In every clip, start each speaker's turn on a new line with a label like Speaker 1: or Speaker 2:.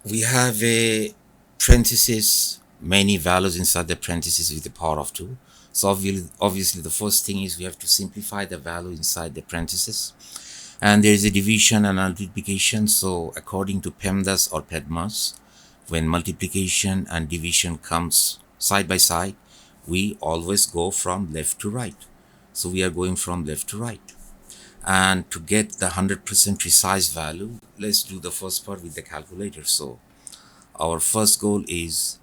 Speaker 1: We have a parenthesis, many values inside the parenthesis with the power of 2. So obviously the first thing is we have to simplify the value inside the parenthesis. And there is a division and multiplication. So according to PEMDAS or PEDMAS, when multiplication and division comes side by side, we always go from left to right. So we are going from left to right. And to get the 100% precise value, let's do the first part with the calculator. So our first goal is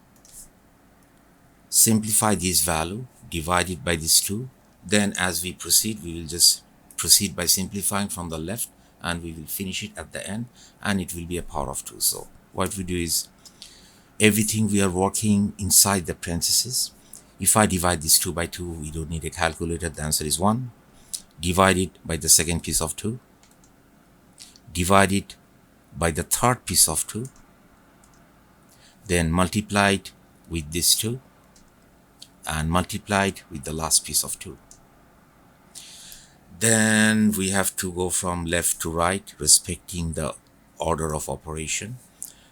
Speaker 1: simplify this value, divide it by this 2. Then as we proceed, we will just proceed by simplifying from the left, and we will finish it at the end, and it will be a power of 2. So what we do is, everything we are working inside the parentheses. If I divide this 2 by 2, we don't need a calculator. The answer is 1. Divide it by the second piece of 2. Divide it by the third piece of 2. Then multiply it with this 2. And multiply it with the last piece of 2. Then we have to go from left to right, respecting the order of operation.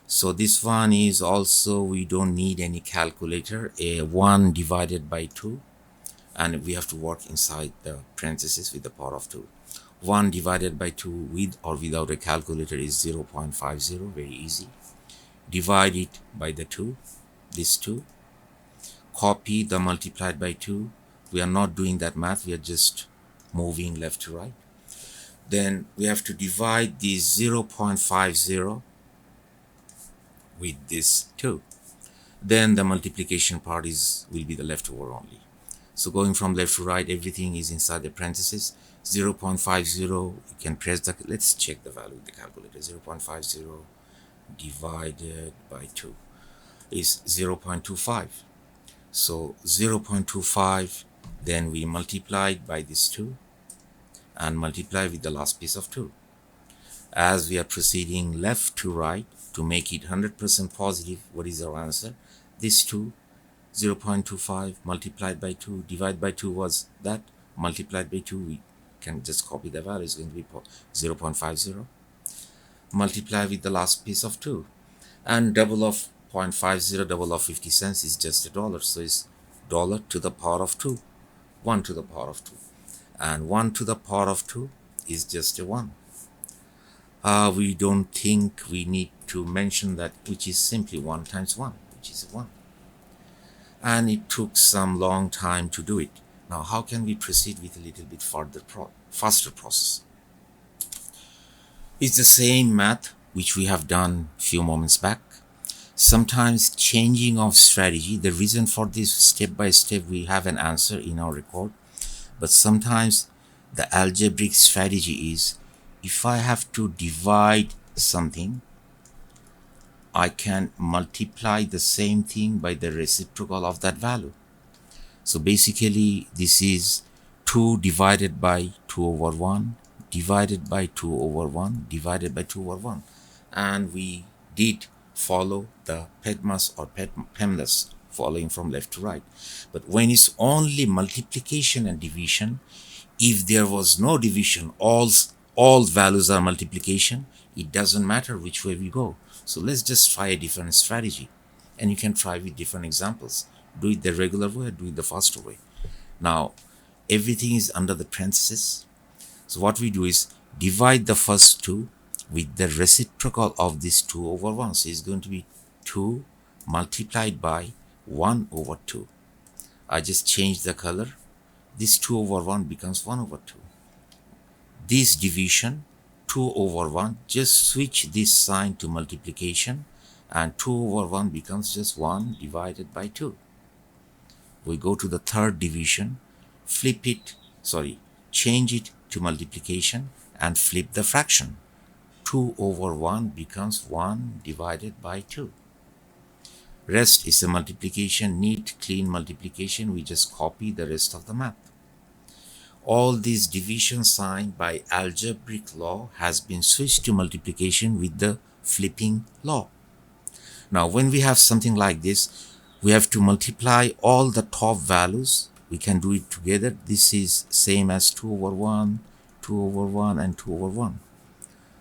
Speaker 1: So this one is also, we don't need any calculator, a 1 divided by 2, and we have to work inside the parentheses with the power of 2. 1 divided by 2 with or without a calculator is 0.50, very easy. Divide it by the 2, this 2. Copy the multiplied by 2. We are not doing that math, we are just moving left to right. Then we have to divide this 0.50 with this 2. Then the multiplication part will be the leftover only. So going from left to right, everything is inside the parentheses. 0.50, you can press the, let's check the value with the calculator. 0.50 divided by 2 is 0.25. So 0.25, then we multiply by this 2 and multiply with the last piece of 2. As we are proceeding left to right to make it 100% positive, what is our answer? This 2, 0.25 multiplied by 2, divided by 2 was that, multiplied by 2, we can just copy the value, it's going to be 0.50. Multiply with the last piece of 2. And double of 0.50, double of 50 cents is just a dollar. So it's dollar to the power of 2, 1 to the power of 2. And 1 to the power of 2 is just a 1. We don't think we need to mention that, which is simply 1 times 1, which is 1. And it took some long time to do it. Now, how can we proceed with a little bit faster process? It's the same math which we have done few moments back. Sometimes changing of strategy, the reason for this step by step, we have an answer in our record, but sometimes the algebraic strategy is, if I have to divide something, I can multiply the same thing by the reciprocal of that value. So basically this is 2 divided by 2 over 1 divided by 2 over 1 divided by 2 over 1, and we did follow the BEDMAS or PEMDAS, following from left to right. But when it's only multiplication and division, if there was no division, all values are multiplication, it doesn't matter which way we go. So let's just try a different strategy, and you can try with different examples. Do it the regular way or do it the faster way. Now everything is under the parentheses. So what we do is divide the first 2 with the reciprocal of this 2 over 1. So it's going to be 2 multiplied by 1 over 2. I just changed the color. This 2 over 1 becomes 1 over 2. This division, 2 over 1, just switch this sign to multiplication, and 2 over 1 becomes just 1 divided by 2. We go to the third division, change it to multiplication and flip the fraction. 2 over 1 becomes 1 divided by 2. Rest is a multiplication, neat, clean multiplication. We just copy the rest of the math. All these division sign by algebraic law has been switched to multiplication with the flipping law. Now when we have something like this, we have to multiply all the top values. We can do it together. This is same as 2 over 1, 2 over 1 and 2 over 1.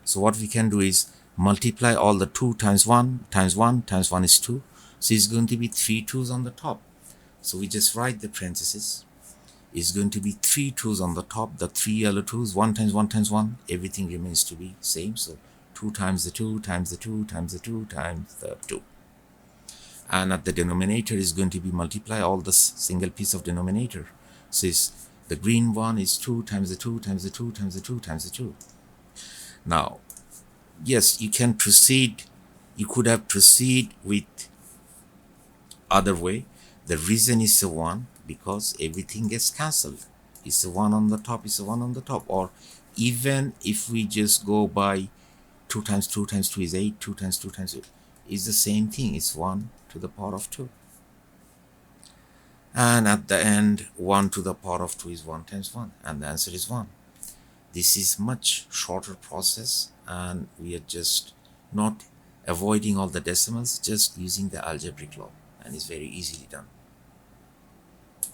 Speaker 1: So what we can do is multiply all the 2 times 1 times 1 times 1 is 2. So it's going to be 3 2's on the top. So we just write the parenthesis. It's going to be 3 2's on the top, the 3 yellow 2's, 1 times 1 times 1, everything remains to be same. So 2 times the 2 times the 2 times the 2 times the 2. And at the denominator is going to be multiply all the single piece of denominator. So it's, the green one is 2 times the 2 times the 2 times the 2 times the 2. Now, yes, you can proceed, you could have proceed with other way. The reason is a 1 because everything gets cancelled. It's a 1 on the top, it's a 1 on the top. Or even if we just go by 2 times 2 times 2 is 8, 2 times 2 times 2 is the same thing, it's 1 to the power of 2. And at the end, 1 to the power of 2 is 1 times 1, and the answer is 1. This is much shorter process, and we are just not avoiding all the decimals, just using the algebraic law, and it's very easily done.